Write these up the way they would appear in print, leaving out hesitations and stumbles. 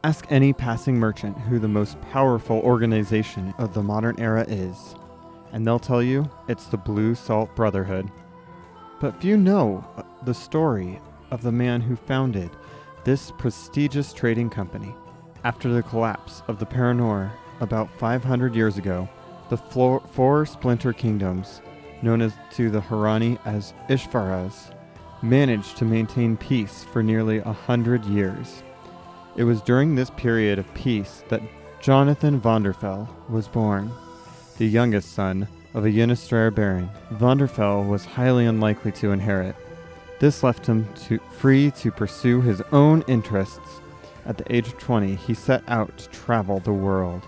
Ask any passing merchant who the most powerful organization of the modern era is, and they'll tell you it's the Blue Salt Brotherhood. But few know the story of the man who founded this prestigious trading company. After the collapse of the Paranor about 500 years ago, the four splinter kingdoms, known to the Harani as Ishvaras, managed to maintain peace for nearly 100 years. It was during this period of peace that Jonathan Vonderfell was born, the youngest son of a Unistrair baron. Vonderfell was highly unlikely to inherit. This left him free to pursue his own interests. At the age of 20, he set out to travel the world.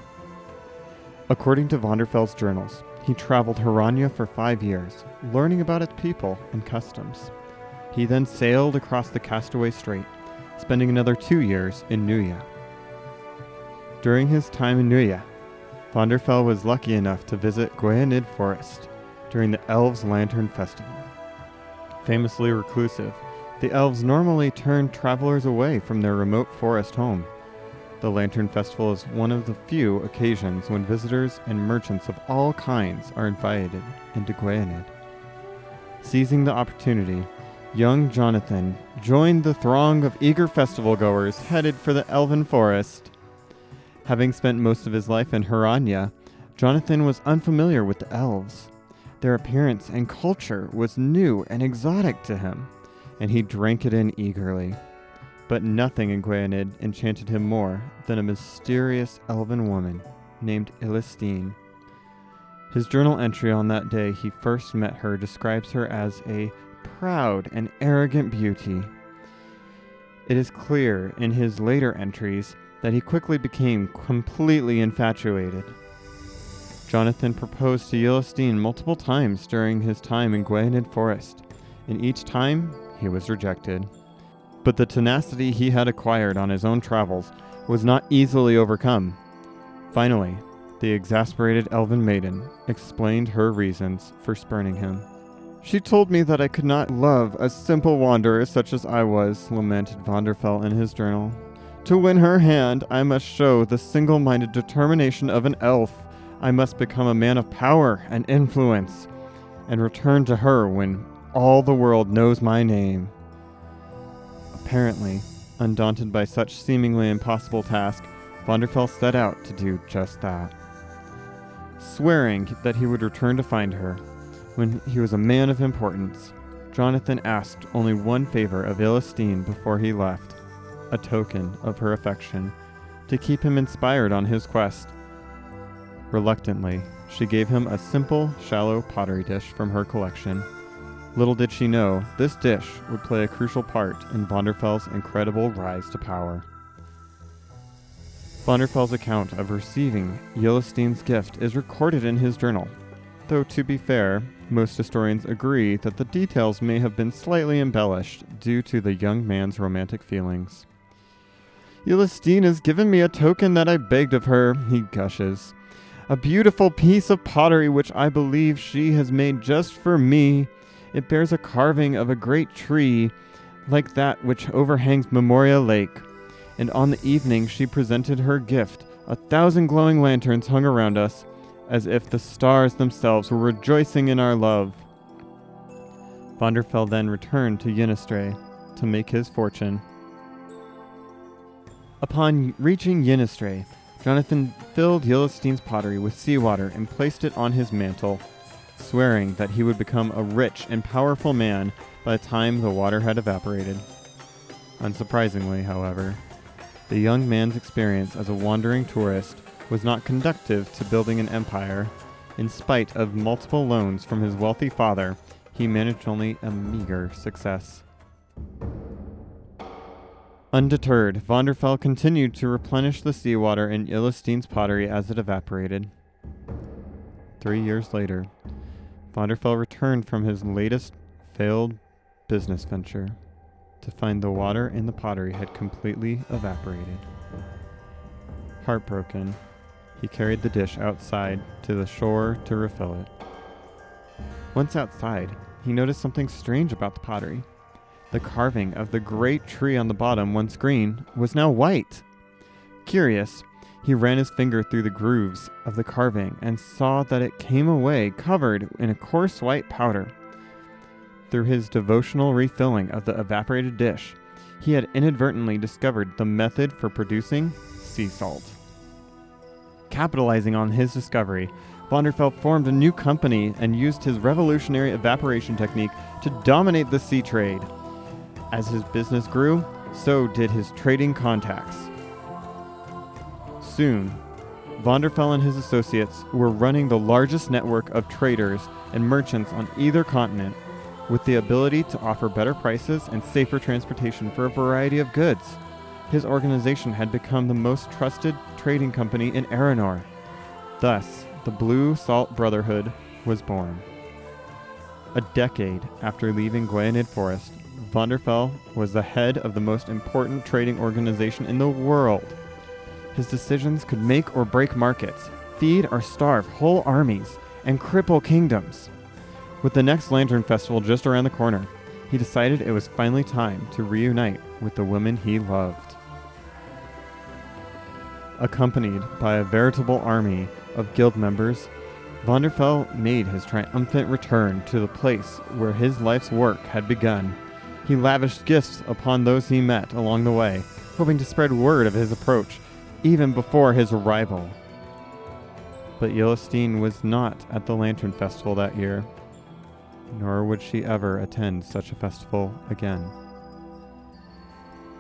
According to Vonderfell's journals, he traveled Harania for 5 years, learning about its people and customs. He then sailed across the Castaway Strait, spending another 2 years in Nuya. During his time in Nuya, Vonderfell was lucky enough to visit Gwynedd Forest during the Elves' Lantern Festival. Famously reclusive, the elves normally turn travelers away from their remote forest home. The Lantern Festival is one of the few occasions when visitors and merchants of all kinds are invited into Gwynedd. Seizing the opportunity, young Jonathan joined the throng of eager festival-goers headed for the Elven Forest. Having spent most of his life in Harania, Jonathan was unfamiliar with the elves. Their appearance and culture was new and exotic to him, and he drank it in eagerly. But nothing in Gwynedd enchanted him more than a mysterious elven woman named Elistine. His journal entry on that day he first met her describes her as a proud and arrogant beauty. It is clear in his later entries that he quickly became completely infatuated. Jonathan proposed to Elistine multiple times during his time in Gwynedd Forest, and each time he was rejected. But the tenacity he had acquired on his own travels was not easily overcome. Finally, the exasperated elven maiden explained her reasons for spurning him. "She told me that I could not love a simple wanderer such as I was," lamented Vonderfell in his journal. "To win her hand, I must show the single-minded determination of an elf. I must become a man of power and influence, and return to her when all the world knows my name." Apparently, undaunted by such seemingly impossible task, Vonderfell set out to do just that. Swearing that he would return to find her when he was a man of importance, Jonathan asked only one favor of Elistine before he left, a token of her affection, to keep him inspired on his quest. Reluctantly, she gave him a simple, shallow pottery dish from her collection. Little did she know, this dish would play a crucial part in Vonderfell's incredible rise to power. Vonderfell's account of receiving Elistine's gift is recorded in his journal, though to be fair, most historians agree that the details may have been slightly embellished due to the young man's romantic feelings. "Elistine has given me a token that I begged of her," he gushes. "A beautiful piece of pottery which I believe she has made just for me. It bears a carving of a great tree, like that which overhangs Memoria Lake. And on the evening she presented her gift, 1,000 glowing lanterns hung around us, as if the stars themselves were rejoicing in our love." Vonderfell then returned to Unistrair to make his fortune. Upon reaching Unistrair, Jonathan filled Elistine's pottery with seawater and placed it on his mantle, swearing that he would become a rich and powerful man by the time the water had evaporated. Unsurprisingly, however, the young man's experience as a wandering tourist was not conducive to building an empire. In spite of multiple loans from his wealthy father, he managed only a meager success. Undeterred, Vonderfell continued to replenish the seawater in Elistine's pottery as it evaporated. 3 years later, Vonderfell returned from his latest failed business venture to find the water in the pottery had completely evaporated. Heartbroken, he carried the dish outside to the shore to refill it. Once outside, he noticed something strange about the pottery. The carving of the great tree on the bottom, once green, was now white. Curious, he ran his finger through the grooves of the carving and saw that it came away covered in a coarse white powder. Through his devotional refilling of the evaporated dish, he had inadvertently discovered the method for producing sea salt. Capitalizing on his discovery, Vonderfell formed a new company and used his revolutionary evaporation technique to dominate the sea trade. As his business grew, so did his trading contacts. Soon, Vonderfell and his associates were running the largest network of traders and merchants on either continent, with the ability to offer better prices and safer transportation for a variety of goods. His organization had become the most trusted trading company in Aranor. Thus, the Blue Salt Brotherhood was born. A decade after leaving Gwynedd Forest, Vonderfell was the head of the most important trading organization in the world. His decisions could make or break markets, feed or starve whole armies, and cripple kingdoms. With the next Lantern Festival just around the corner, he decided it was finally time to reunite with the woman he loved. Accompanied by a veritable army of guild members, Vonderfell made his triumphant return to the place where his life's work had begun. He lavished gifts upon those he met along the way, hoping to spread word of his approach even before his arrival. But Yellowstine was not at the Lantern Festival that year, nor would she ever attend such a festival again.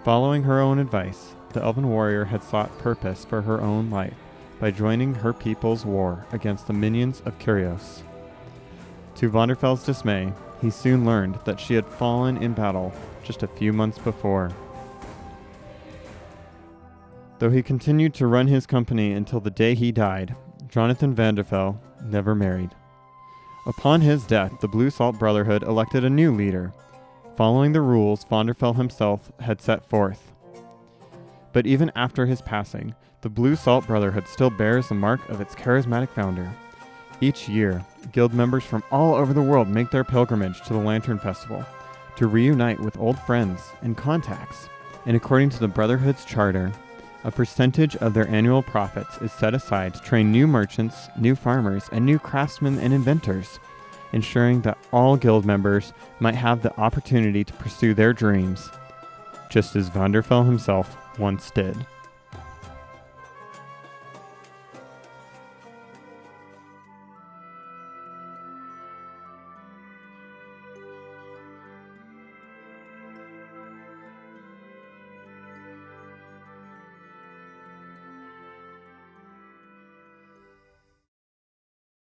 Following her own advice, the Elven warrior had sought purpose for her own life by joining her people's war against the minions of Kyrios. To Vonderfell's dismay, he soon learned that she had fallen in battle just a few months before. Though he continued to run his company until the day he died, Jonathan Vonderfell never married. Upon his death, the Blue Salt Brotherhood elected a new leader, following the rules Vonderfell himself had set forth. But even after his passing, the Blue Salt Brotherhood still bears the mark of its charismatic founder. Each year, guild members from all over the world make their pilgrimage to the Lantern Festival to reunite with old friends and contacts. And according to the Brotherhood's charter, a percentage of their annual profits is set aside to train new merchants, new farmers, and new craftsmen and inventors, ensuring that all guild members might have the opportunity to pursue their dreams, just as Vonderfell himself once did.